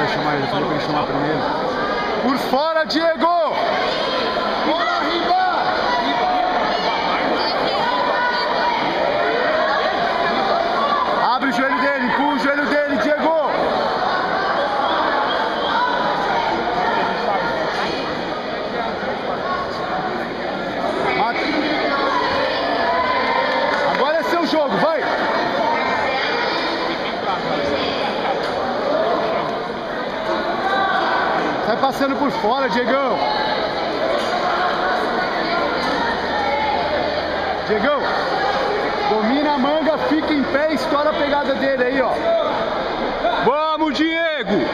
vai chamar, ele falou pra ele chamar primeiro. Por fora, Diego! Bora, Riba! Abre o joelho dele, empurra o joelho dele, Diego! Mata. Agora é seu jogo, vai! Sai passando por fora, Diegão! Diegão! Domina a manga, fica em pé e estoura a pegada dele aí, ó. Vamos, Diego!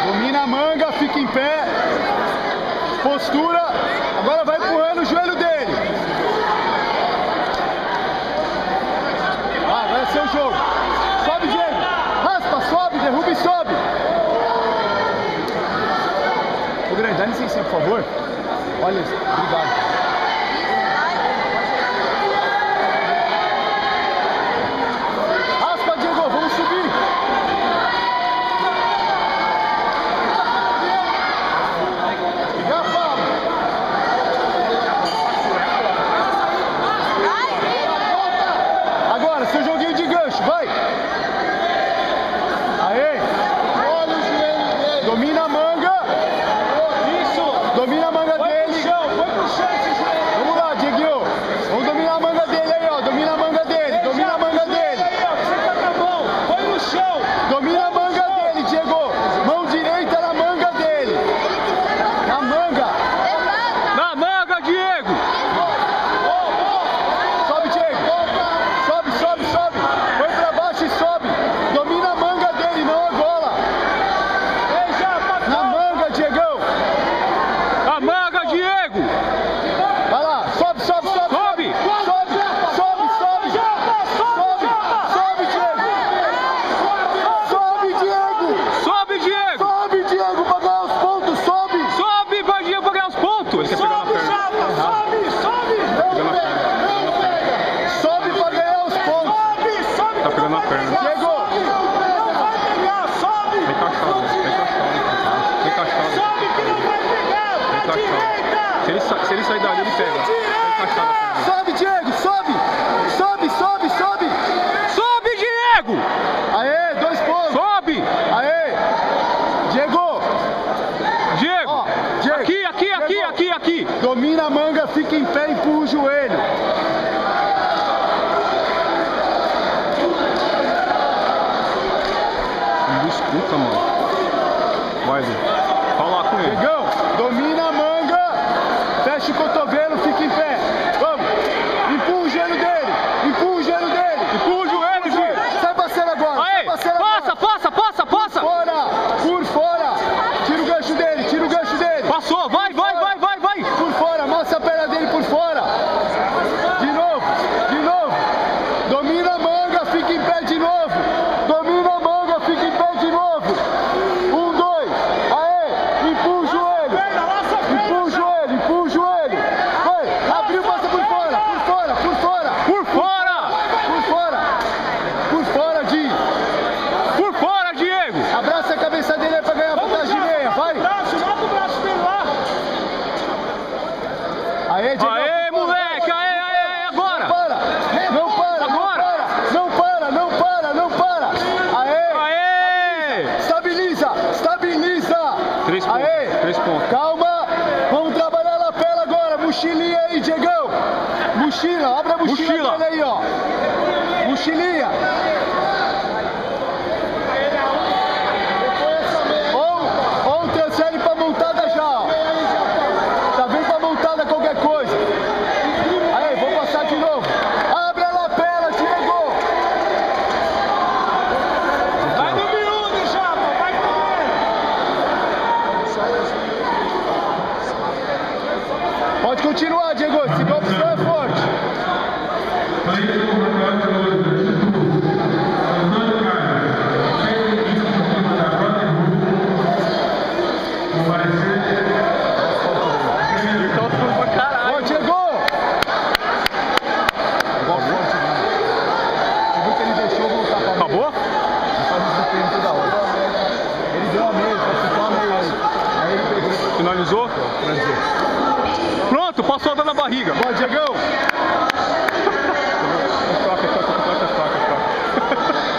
Domina a manga, fica em pé. Postura. Agora vai empurrando o joelho dele. Vai, vai ser o jogo. Sobe, Diego. Raspa, sobe, derruba e sobe. Ô, Grande, dá licença, por favor. Olha isso. Obrigado. Raspa, Diego. Vamos subir. Agora, seu joguinho de gancho, vai! Aê! Olha o joelho dele! Domina a manga! Isso! Domina a manga dele! Foi pro chão esse joelho! Vamos lá, Dieguinho! Vamos dominar a manga dele aí, ó! Domina a manga dele! Domina a manga dele! Aí, ó! Você tá na mão! Foi no chão! Domina a manga dele, Diego! Mão direita na manga dele! Na manga! Na manga, Diego! Sobe, Diego! Sobe, sobe, sobe! Põe pra baixo e sobe! Domina a manga dele, não a gola! Na manga, Diegão! Na manga, Diego! Vai lá! Sobe, sobe, sobe! Sobe! Sobe, sobe, sobe! Sobe, sobe, Diego! Sobe, Diego! Sobe, Diego! Sobe, Diego, pra ganhar os pontos! Sobe! Sobe, vai, Diego, pra ganhar os pontos! Ele quer pegar na perna. Sobe, sobe! Não pega, não pega! Sobe pra ganhar os pontos! Sobe, sobe! Tá pegando na perna. Diego! Não vai pegar, sobe! Vem encaixado, vem encaixado. Vem encaixado. Sobe que não vai pegar! Vem Pra direita! Se ele sair dali, ele pega. Vem encaixado a perna. Sobe, Diego! Sobe! Sobe, sobe, sobe! Sobe, Diego! Aê, 2 pontos! Sobe! Aê! Diego! Diego! Ó, Diego! Aqui, aqui, aqui, Diego. aqui, aqui! Domina a manga, fica em pé e empurra o joelho. Não escuta, mano. Vai, Zé. Fala com ele. Diegão, domina a manga, fecha o cotovelo, fica em pé. Vamos! Empurra o joelho dele! Empurra o joelho dele! Empurra o joelho, Diego! Sai passando agora! Aê! Sai passando Passa, agora! passa, passa, passa! Fora! Por fora! Tira o gancho dele! Tira o gancho dele! Passou! Vai, vai, vai, vai, vai! Por fora! Amassa a perna dele por fora! De novo! De novo! Domina a manga, fica em pé de novo! Domina a manga, fica em pé de novo! 1, 2! Aê! Empurra o joelho! Empurra o joelho! Empurra o joelho! Vai! Abriu, passa por fora! Por fora! Por fora! Por fora! Por fora! Por fora, Di! Por fora, Diego! Abraça a cabeça dele aí pra ganhar a vantagem meia! Vai! Mata o braço dele lá! Aê, Diego! Aê, moleque! Aê, aê, aê, agora! Para! Não para! Agora! Não para! Não para! Não para! Aê! Aê! Estabiliza! Estabiliza! 3 pontos. Aê! 3 pontos. Calma! Vamos trabalhar a lapela agora! Mochilinha aí, Diegão! Mochila! Abre a mochila Mochila. dele aí, ó! Mochilinha! Ou transfere pra montada já, ó! Já vem pra montada qualquer coisa! Aí, vou passar de novo! Abre a lapela, Diego! Vai no miúdo, Japa! Vai comer! Pode continuar, Diego! Esse golpe é forte! Então, pra caralho. Passou dando na barriga. Boa, Diegão.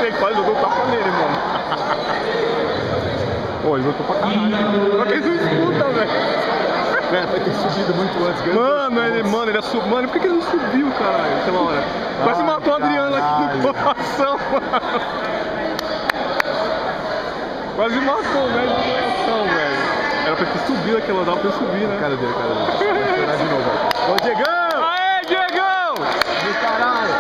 Tem quase jogou tapa nele, mano. Pô, ele voltou pra caralho. Só que eles não escutam, velho. Cara, vai ter subido muito antes. Mano, ele é sub. Mano, por que ele não subiu, caralho? Sei lá, hora. Quase matou o Adriano aqui no coração, mano. Quase matou o velho no coração, velho. Era pra ter subido aquela, dava pra ele subir, né? Cara dele. Vai chorar de novo, velho. Ô, Diegão! Aê, Diegão! Do caralho!